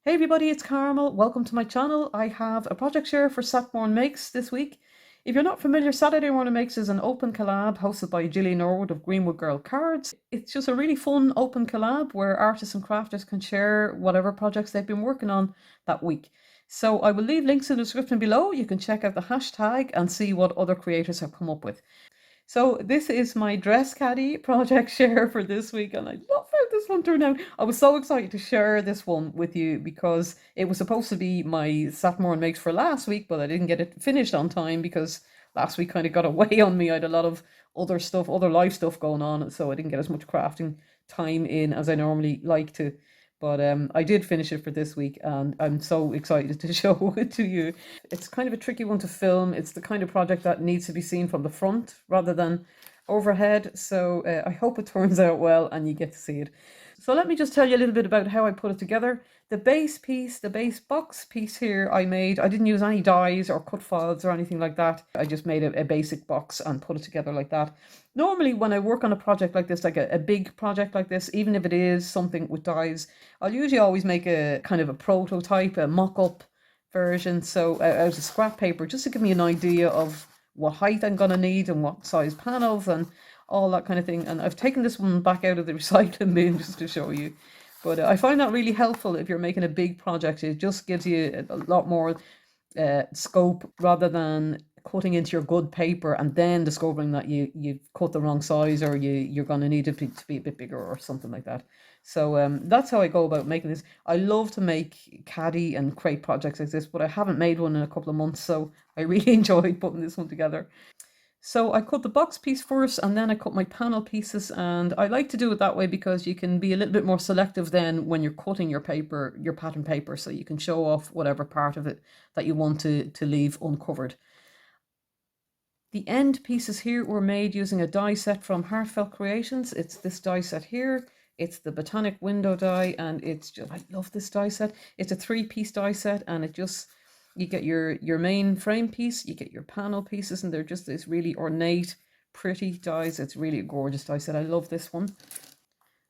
Hey everybody, it's Carmel. Welcome to my channel. I have a project share for Saturday Morning Makes this week. If you're not familiar, Saturday Morning Makes is an open collab hosted by Gillian Norwood of Greenwood Girl Cards. It's just a really fun open collab where artists and crafters can share whatever projects they've been working on that week. So I will leave links in the description below. You can check out the hashtag and see what other creators have come up with. So this is my Dress Caddy project share for this week, and I love how this one turned out. I was so excited to share this one with you because it was supposed to be my Saturday Morning Makes for last week, but I didn't get it finished on time because last week kind of got away on me. I had a lot of other stuff, other life stuff going on, so I didn't get as much crafting time in as I normally like to. But I did finish it for this week and I'm so excited to show it to you. It's kind of a tricky one to film. It's the kind of project that needs to be seen from the front rather than overhead. So I hope it turns out well and you get to see it. So let me just tell you a little bit about how I put it together. The base piece, the base box piece here I didn't use any dies or cut files or anything like that. I just made a basic box and put it together like that. Normally when I work on a project like this, like a big project like this, even if it is something with dies, I'll usually always make a kind of a prototype, a mock-up version. So out of scrap paper, just to give me an idea of what height I'm going to need and what size panels and all that kind of thing. And I've taken this one back out of the recycling bin just to show you. But I find that really helpful if you're making a big project. It just gives you a lot more scope rather than cutting into your good paper and then discovering that you've cut the wrong size or you're going to need it to be a bit bigger or something like that. So that's how I go about making this. I love to make caddy and crate projects like this, but I haven't made one in a couple of months, so I really enjoyed putting this one together. So I cut the box piece first and then I cut my panel pieces, and I like to do it that way because you can be a little bit more selective then when you're cutting your paper, your pattern paper, so you can show off whatever part of it that you want to leave uncovered. The end pieces here were made using a die set from Heartfelt Creations. It's this die set here. It's the Botanic Window die, and it's just, I love this die set. It's a 3-piece die set, and it just, you get your main frame piece, you get your panel pieces, and they're just this really ornate, pretty dies. It's really a gorgeous die set. I love this one.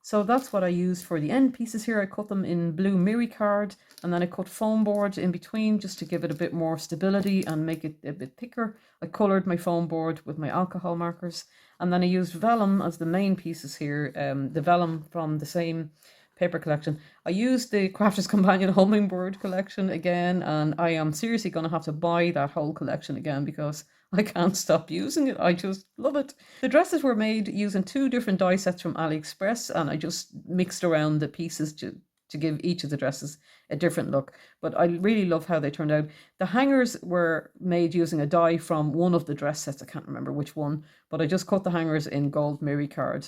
So that's what I used for the end pieces here. I cut them in blue Miri card, and then I cut foam board in between just to give it a bit more stability and make it a bit thicker. I coloured my foam board with my alcohol markers, and then I used vellum as the main pieces here, the vellum from the same paper collection. I used the Crafter's Companion Hummingbird collection again, and I am seriously going to have to buy that whole collection again because I can't stop using it. I just love it. The dresses were made using 2 different die sets from AliExpress, and I just mixed around the pieces to give each of the dresses a different look. But I really love how they turned out. The hangers were made using a die from one of the dress sets. I can't remember which one, but I just cut the hangers in gold Miri card.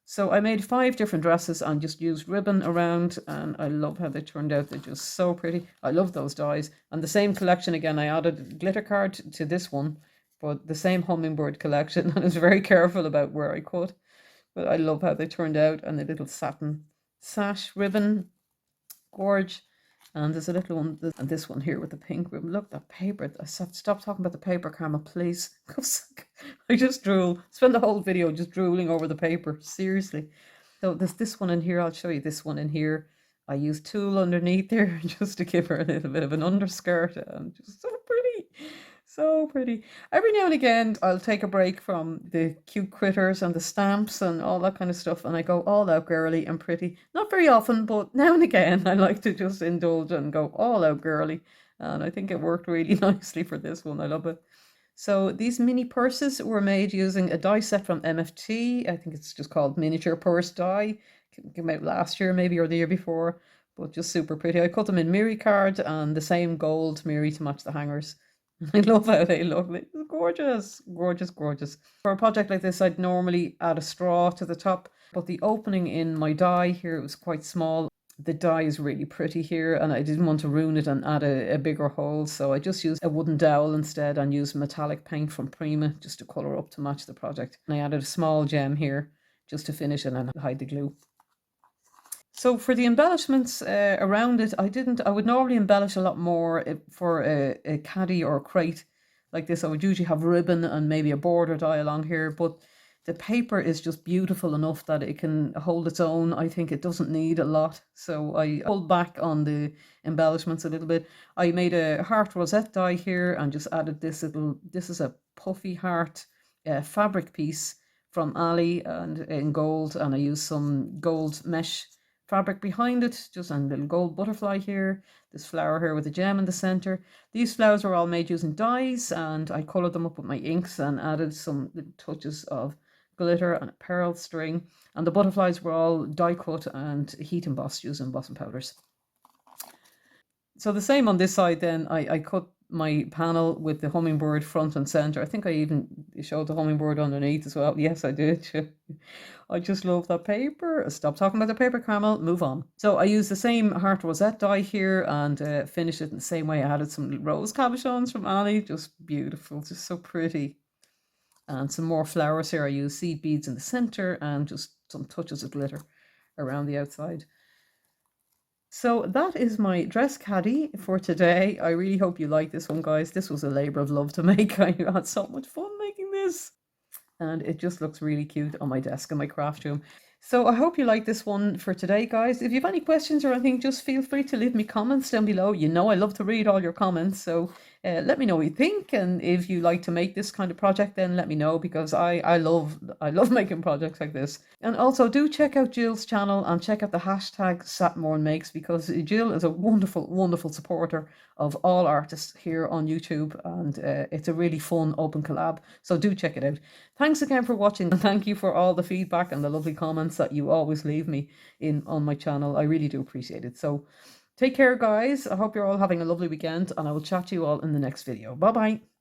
So I made 5 different dresses and just used ribbon around, and I love how they turned out. They're just so pretty. I love those dies. And the same collection again, I added glitter card to this one, but the same Hummingbird collection. And I was very careful about where I cut. But I love how they turned out, and the little satin sash ribbon, gorge. And there's a little one, and this one here with the pink ribbon. Look, that paper. I have to stop talking about the paper, Karma, please. I just drool. Spend the whole video just drooling over the paper. Seriously. So there's this one in here. I'll show you this one in here. I used tulle underneath there just to give her a little bit of an underskirt. And just so pretty. So pretty. Every now and again, I'll take a break from the cute critters and the stamps and all that kind of stuff, and I go all out girly and pretty. Not very often, but now and again, I like to just indulge and go all out girly. And I think it worked really nicely for this one. I love it. So these mini purses were made using a die set from MFT. I think it's just called Miniature Purse Die. Came out last year maybe or the year before, but just super pretty. I cut them in Miri card and the same gold Miri to match the hangers. I love how they look. It's gorgeous, gorgeous, gorgeous. For a project like this, I'd normally add a straw to the top, but the opening in my die here was quite small. The die is really pretty here, and I didn't want to ruin it and add a bigger hole, so I just used a wooden dowel instead and used metallic paint from Prima just to colour up to match the project. And I added a small gem here just to finish it and hide the glue. So for the embellishments around it, I would normally embellish a lot more for a caddy or a crate like this. I would usually have ribbon and maybe a border die along here, but the paper is just beautiful enough that it can hold its own. I think it doesn't need a lot. So I pulled back on the embellishments a little bit. I made a heart rosette die here and just added this little, this is a puffy heart fabric piece from Ali and in gold, and I used some gold mesh fabric behind it, just a little gold butterfly here, this flower here with a gem in the center. These flowers were all made using dyes, and I colored them up with my inks and added some little touches of glitter and a pearl string, and the butterflies were all die cut and heat embossed using embossing powders. So the same on this side then, I cut my panel with the hummingbird front and center. I think I even showed the hummingbird underneath as well. Yes, I did. I just love that paper. Stop talking about the paper, Carmel. Move on. So I used the same heart rosette die here and finished it in the same way. I added some rose cabochons from Annie. Just beautiful. Just so pretty. And some more flowers here. I used seed beads in the center and just some touches of glitter around the outside. So that is my dress caddy for today. I really hope you like this one, guys. This was a labor of love to make. I had so much fun making this. And it just looks really cute on my desk in my craft room. So I hope you like this one for today, guys. If you have any questions or anything, just feel free to leave me comments down below. You know I love to read all your comments, so let me know what you think. And if you like to make this kind of project, then let me know, because I love making projects like this. And also do check out Jill's channel and check out the hashtag #SatMornMakes, because Jill is a wonderful, wonderful supporter of all artists here on YouTube, and it's a really fun open collab. So do check it out. Thanks again for watching, and thank you for all the feedback and the lovely comments that you always leave me on my channel. I really do appreciate it. So take care, guys. I hope you're all having a lovely weekend, and I will chat to you all in the next video. Bye bye.